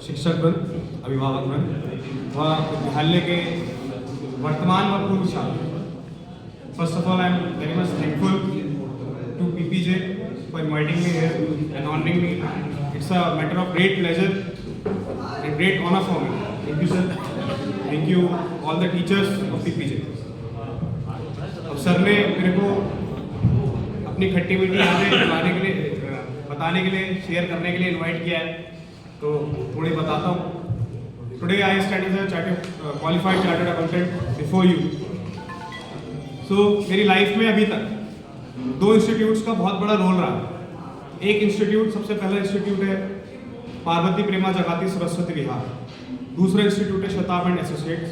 शिक्षकवृंद, अभिभावकवृंद व विद्यालय के वर्तमान व पूर्व छात्र, first of all I am very much thankful to PPJ for inviting me here and honoring me. It's a matter of great pleasure and great honor for me. Thank you sir. Thank you all the teachers of PPJ. अब sir ने मेरे को अपनी खट्टी मीठी यादें बताने के लिए शेयर करने के लिए इनवाइट किया है, तो थोड़ी बताता हूँ। Today I study as a qualified chartered accountant before you. So मेरी लाइफ में अभी तक दो इंस्टीट्यूट्स का बहुत बड़ा रोल रहा। एक इंस्टीट्यूट, सबसे पहला इंस्टीट्यूट है पार्वती प्रेमा जगाती सरस्वती विहार। दूसरा इंस्टीट्यूट है शताब एंड एसोसिएट्स।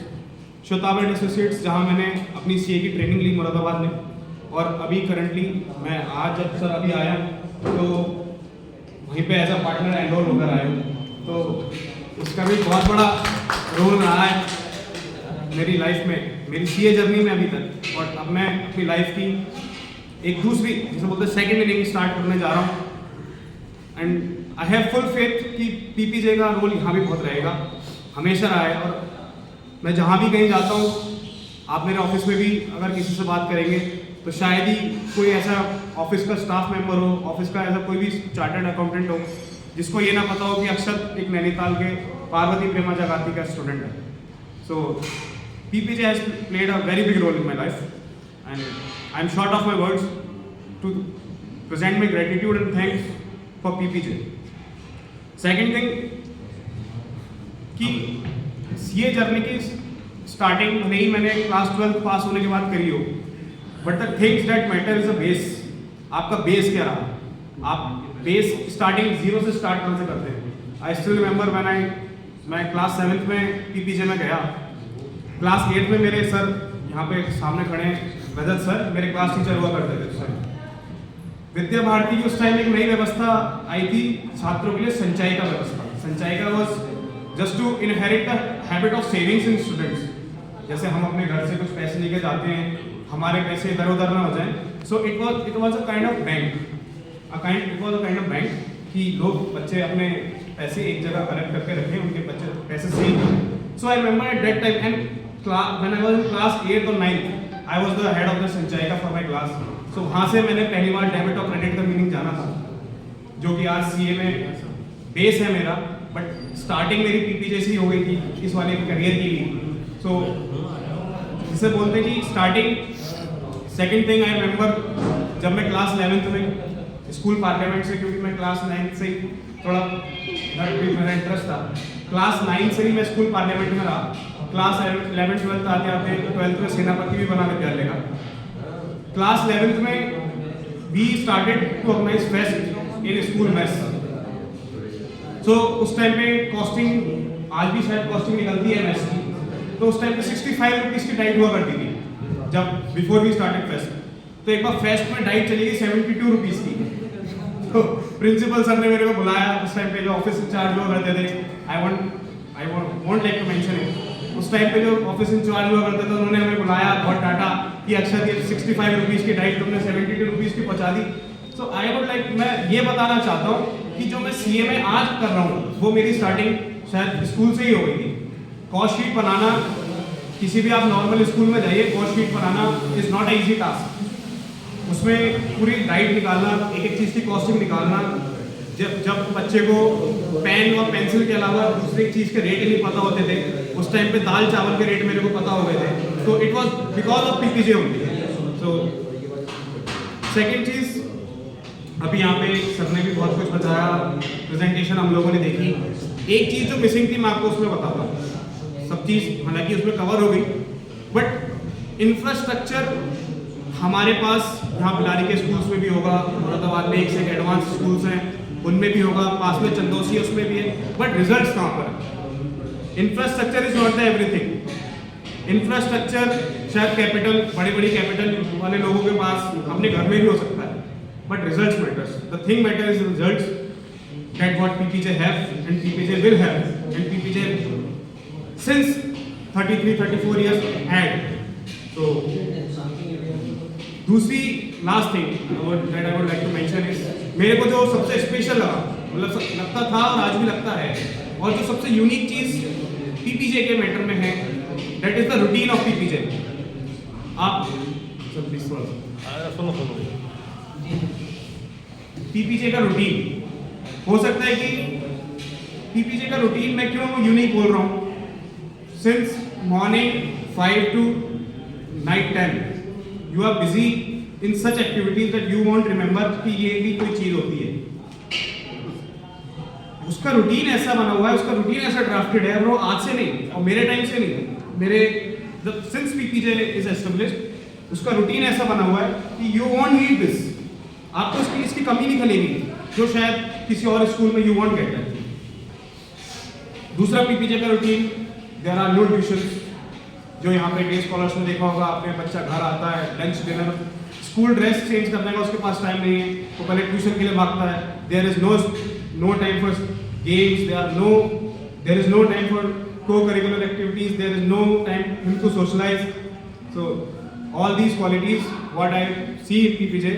शताब एंड एसोसिएट्स जहाँ मैंने अपनी सीए की ट्रेनिंग ली मुरादाबाद में, और अभी करंटली मैं आज जब सर अभी आया तो वहीं पे एज अ पार्टनर एनरोल होकर आया हूँ। तो इसका भी बहुत बड़ा रोल रहा है मेरी लाइफ में, मेरी सीए जर्नी में अभी तक। और अब मैं अपनी लाइफ की एक दूसरी, जिसे बोलते हैं सेकेंड इनिंग स्टार्ट करने जा रहा हूँ। And I have full faith कि पीपीजे का रोल यहाँ भी बहुत रहेगा, हमेशा रहा है। और मैं जहाँ भी कहीं जाता हूँ, आप मेरे ऑफिस में भी अगर किसी से बात करेंगे तो शायद ही कोई ऐसा ऑफिस का स्टाफ मेंबर हो, ऑफिस का ऐसा कोई भी चार्टर्ड अकाउंटेंट हो जिसको ये ना पता हो कि अक्षत एक नैनीताल के पार्वती प्रेमा जगाती का स्टूडेंट है। सो PPJ has played a very big role in my life, and I am short of my words to present my gratitude and thanks for PPJ. Second thing कि CA जर्नी की स्टार्टिंग भले ही मैंने class 12 पास होने के बाद करी हो, but the things that matter is a base. आपका बेस क्या रहा? आप बेस स्टार्टिंग जीरो से स्टार्ट कहाँ से करते हैं? आई स्टिल रिमेंबर मैं क्लास 7th में PPJ में गया। क्लास 8 में मेरे सर यहाँ पे सामने खड़े हैं, रजत सर मेरे क्लास टीचर हुआ करते थे सर। विद्या भारती की उस टाइम एक नई व्यवस्था आई थी छात्रों के लिए, संचय का व्यवस्था। संचय का was just to inherit the habit of savings in students. जैसे हम अपने घर से कुछ पैसे लेके जाते हैं, हमारे पैसे इधर उधर ना हो जाए। So it was a kind of bank, it was a kind of bank कि लोग बच्चे अपने पैसे एक जगह कलेक्ट करके रखें, उनके बच्चे पैसे सेव करें। So I remember at that time and when I was in class 8th or 9th, I was the head of the संचय का for my class. So वहाँ से मैंने पहली बार डेबिट और क्रेडिट का मीनिंग जाना था, जो कि आज सीए में बेस है मेरा, बट स्टार्टिंग मेरी पीपीजे से ही हो गई थी इस वाले करियर के लिए। सो जिसे बोलते हैं कि starting. Second thing I remember जब मैं क्लास 11th में स्कूल पार्लियामेंट से, क्योंकि मैं क्लास 9th से ही थोड़ा मेरा इंटरेस्ट था, क्लास 9 से ही मैं स्कूल पार्लियामेंट में रहा। क्लास 11th 12th आते आते 12th में सेनापति भी बना विद्यालय का। क्लास 11th में we started to organize fest in school mess. So उस टाइम पे कॉस्टिंग, आज भी शायद कॉस्टिंग निकलती है मेस की, तो उस टाइम पे 65 रुपीज़ की डाइट हुआ करती थी जब बिफोर वी स्टार्टेड फेस्ट। तो एक बार फेस्ट में डाइट चली गई 72 रुपीज़ की। तो प्रिंसिपल सर ने मेरे को बुलाया, उस टाइम पे जो ऑफिस इंचार्ज लोग रहते थे, I won't like to mention it, उस टाइम पे जो ऑफिस इंचार्ज हुआ करते थे उन्होंने हमें बुलाया, बहुत डांटा कि अक्षर ये 65 रुपीज़ की डाइट तुमने 72 रुपीज़ की पहुंचा दी। सो आई वुड लाइक, मैं ये बताना चाहता हूँ कि जो मैं सीए में आज कर रहा हूँ वो मेरी स्टार्टिंग शायद स्कूल से ही हो गई थी। कॉस्ट शीट बनाना, किसी भी आप नॉर्मल स्कूल में जाइए, cost sheet banana is not a easy task. उसमें पूरी डाइट निकालना, एक एक चीज़ की कॉस्टिंग निकालना, जब बच्चे को पेन और पेंसिल के अलावा दूसरी चीज़ के रेट नहीं पता होते थे, उस टाइम पे दाल चावल के रेट मेरे को पता हो गए थे। तो it was because of PPJ only. So second चीज़, अभी यहाँ पे सर ने भी बहुत कुछ बताया, प्रेजेंटेशन हम लोगों ने देखी। एक चीज़ जो मिसिंग थी मैं आपको उसमें बताता हूँ। सब चीज़ हालांकि उसमें कवर हो गई, बट इंफ्रास्ट्रक्चर हमारे पास यहाँ बिलारी के स्कूल्स में भी होगा, मुरादाबाद में एक से एक एडवांस स्कूल्स हैं उनमें भी होगा, पास में चंदोसी उसमें भी है, बट रिजल्ट्स कहाँ पर है? Infrastructure is not the everything. Infrastructure शायद कैपिटल, बड़ी बड़ी कैपिटल वाले लोगों के पास अपने घर में भी हो सकता है, but results matters. The thing matter is results that what PPJ have and PPJ will have and PPJ since 33-34 years had. So दूसरी last thing that I would like to mention is, मेरे को जो सबसे special लगा मतलब लगता था और आज भी लगता है। और जो सबसे यूनिक चीज़ पीपीजे के मैटर में है, that is the routine of PPJ. आप सर प्लीज थोड़ा सा सुनो पीपीजे का रूटीन हो सकता है कि पीपीजे का रूटीन मैं क्यों यूनिक बोल रहा हूँ, since morning 5 to night 10 you are busy in such activities that you won't remember कि ये भी कोई चीज होती है। उसका रूटीन ऐसा बना हुआ है, उसका रूटीन ऐसा ड्राफ्टेड है, और वो आज से नहीं और मेरे टाइम से नहीं, मेरे सिंस पीपीजे इज एस्टेब्लिश्ड उसका रूटीन ऐसा बना हुआ है कि यू वॉन्ट नीड दिस, आपको इसकी कमी नहीं खलेगी जो शायद किसी और स्कूल में यू वॉन्ट गेट दैट। दूसरा पीपीजे का routine, there are no tuitions, जो यहाँ पे डे स्कॉलर्स में देखा होगा आपने, बच्चा घर आता है, lunch dinner, school dress change करने का उसके पास टाइम नहीं है, वो पहले ट्यूशन के लिए भागता है। There is no time for games, there is no time for co-curricular activities, there is no time him to socialize. So all these qualities what I see in PPJ,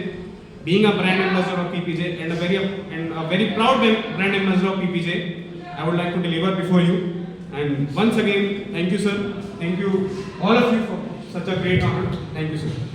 being a brand ambassador of PPJ and a very proud brand ambassador of PPJ, I would like to deliver before you. And once again, thank you sir, thank you all of you for such a great honor. Thank you sir.